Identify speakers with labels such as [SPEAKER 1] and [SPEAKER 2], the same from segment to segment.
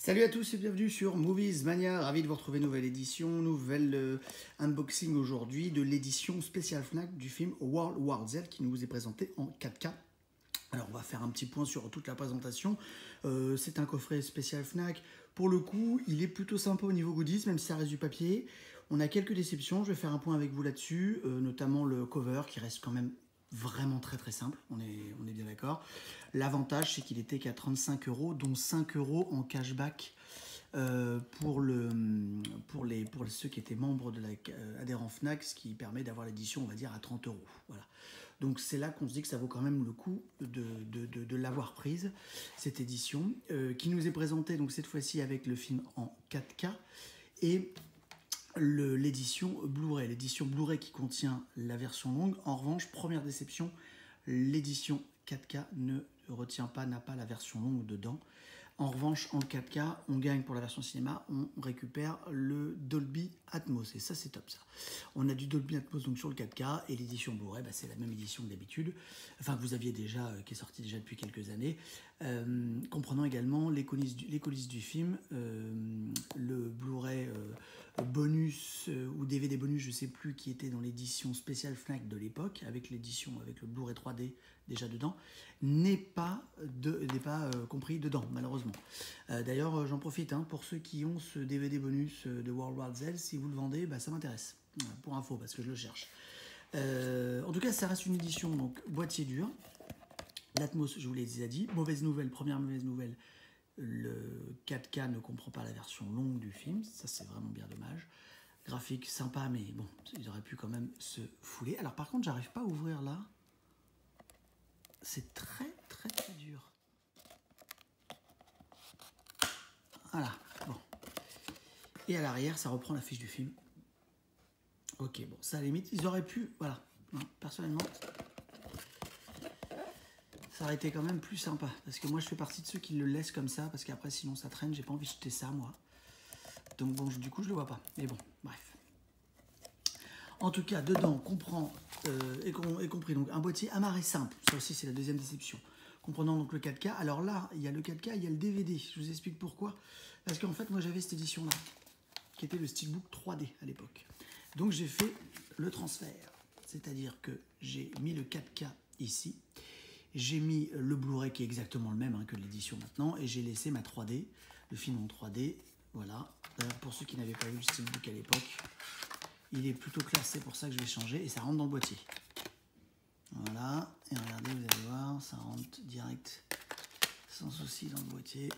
[SPEAKER 1] Salut à tous et bienvenue sur Movies Mania, ravi de vous retrouver, nouvelle édition, unboxing aujourd'hui de l'édition spéciale Fnac du film World War Z qui nous est présenté en 4K. Alors on va faire un petit point sur toute la présentation, c'est un coffret spécial Fnac, pour le coup il est plutôt sympa au niveau goodies même si ça reste du papier. On a quelques déceptions, je vais faire un point avec vous là-dessus, notamment le cover qui reste quand même vraiment très simple, on est bien d'accord. L'avantage c'est qu'il était qu'à 35 €, dont 5 € en cashback pour ceux qui étaient membres de adhérents Fnac, ce qui permet d'avoir l'édition on va dire à 30 €. Voilà. Donc c'est là qu'on se dit que ça vaut quand même le coup de l'avoir prise, cette édition, qui nous est présentée donc cette fois-ci avec le film en 4K et l'édition Blu-ray. L'édition Blu-ray qui contient la version longue. En revanche, première déception, l'édition 4K ne retient pas, n'a pas la version longue dedans. En revanche, en 4K, on gagne pour la version cinéma, on récupère le Dolby Atmos. Et ça, c'est top, ça. On a du Dolby Atmos donc, sur le 4K, et l'édition Blu-ray, c'est la même édition que d'habitude, enfin que vous aviez déjà, qui est sortie déjà depuis quelques années, comprenant également les coulisses du film, le Blu-ray bonus ou DVD bonus, je sais plus, qui était dans l'édition spéciale Fnac de l'époque, avec l'édition, avec le Blu-ray 3D déjà dedans, n'est pas compris dedans, malheureusement. D'ailleurs, j'en profite pour ceux qui ont ce DVD bonus de World War Z, si vous le vendez, ça m'intéresse, pour info, parce que je le cherche. En tout cas, ça reste une édition, donc boîtier dur. L'Atmos, je vous l'ai déjà dit. Mauvaise nouvelle, première mauvaise nouvelle, le 4K ne comprend pas la version longue du film, ça c'est vraiment bien dommage. Graphique sympa, mais bon, ils auraient pu quand même se fouler. Alors par contre, j'arrive pas à ouvrir là. C'est très dur. Voilà, bon. Et à l'arrière, ça reprend la fiche du film. Ok, bon, ça à la limite, ils auraient pu, voilà. Non, personnellement, ça aurait été quand même plus sympa. Parce que moi, je fais partie de ceux qui le laissent comme ça, parce qu'après, sinon, ça traîne. J'ai pas envie de jeter ça, moi. Donc bon, du coup, je le vois pas. Mais bon, bref. En tout cas, dedans, on comprend, est compris donc un boîtier amarré simple. Ça aussi, c'est la deuxième déception. Comprenant donc le 4K. Alors là, il y a le 4K, il y a le DVD. Je vous explique pourquoi. Parce qu'en fait, moi, j'avais cette édition-là, qui était le Steelbook 3D à l'époque. Donc, j'ai fait le transfert. C'est-à-dire que j'ai mis le 4K ici. J'ai mis le Blu-ray qui est exactement le même que l'édition maintenant. Et j'ai laissé ma 3D, le film en 3D. Voilà. Pour ceux qui n'avaient pas vu le Steelbook à l'époque, il est plutôt classe, c'est pour ça que je vais changer. Et ça rentre dans le boîtier. Voilà. Et regardez, vous allez voir, ça rentre direct, sans souci, dans le boîtier.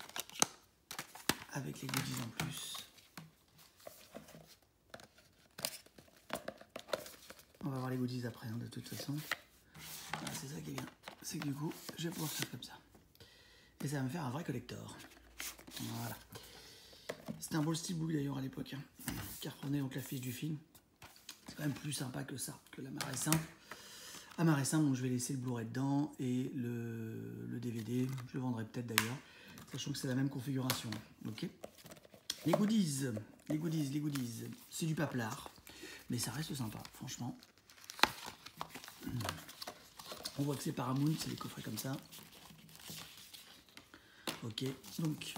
[SPEAKER 1] Avec les goodies en plus. On va voir les goodies après, de toute façon. Voilà, c'est ça qui est bien. C'est que du coup, je vais pouvoir faire comme ça. Et ça va me faire un vrai collector. Voilà. C'était un beau steelbook d'ailleurs à l'époque, qui reprenait donc la fiche du film. C'est quand même plus sympa que ça, que l'amarré simple. Amarré simple, donc je vais laisser le Blu-ray dedans et le DVD. Je le vendrai peut-être d'ailleurs, sachant que c'est la même configuration. Ok. Les goodies. C'est du paplard, mais ça reste sympa, franchement. On voit que c'est Paramount, c'est des coffrets comme ça. Ok, donc.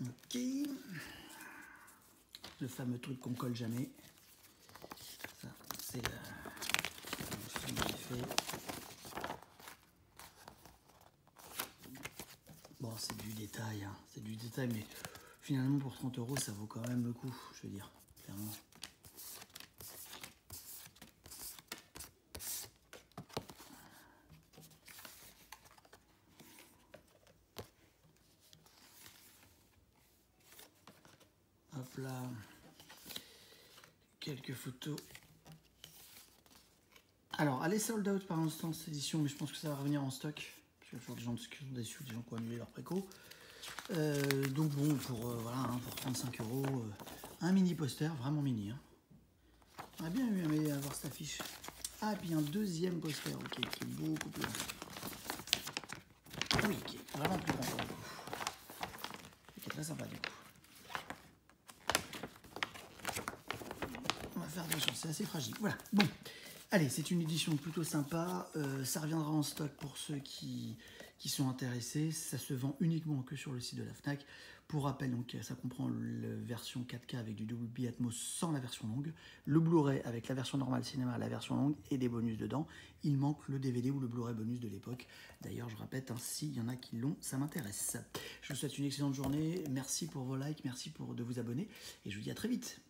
[SPEAKER 1] Ok. Le fameux truc qu'on colle jamais. Ça, c'est le film qui fait. Bon, c'est du détail, c'est du détail, mais finalement pour 30 €, ça vaut quand même le coup, je veux dire, clairement. Hop là, quelques photos. Alors, elle est sold out par l'instant cette édition, mais je pense que ça va revenir en stock. Parce qu'il y a toujours des gens qui sont déçus, des gens qui ont annulé leur préco. Donc bon, pour 35 €, un mini poster, vraiment mini. On a bien aimé avoir cette affiche. Ah, et puis un deuxième poster, ok, qui est beaucoup plus grand. Oui, qui est vraiment plus grand pour le coup. Et qui est très sympa du coup. On va faire attention, c'est assez fragile. Voilà, bon. Allez, c'est une édition plutôt sympa. Ça reviendra en stock pour ceux qui qui sont intéressés. Ça se vend uniquement que sur le site de la Fnac. Pour rappel, donc, ça comprend la version 4K avec du Dolby Atmos sans la version longue, le Blu-ray avec la version normale cinéma, la version longue et des bonus dedans. Il manque le DVD ou le Blu-ray bonus de l'époque. D'ailleurs, je répète, s'il y en a qui l'ont, ça m'intéresse. Je vous souhaite une excellente journée. Merci pour vos likes, merci de vous abonner et je vous dis à très vite.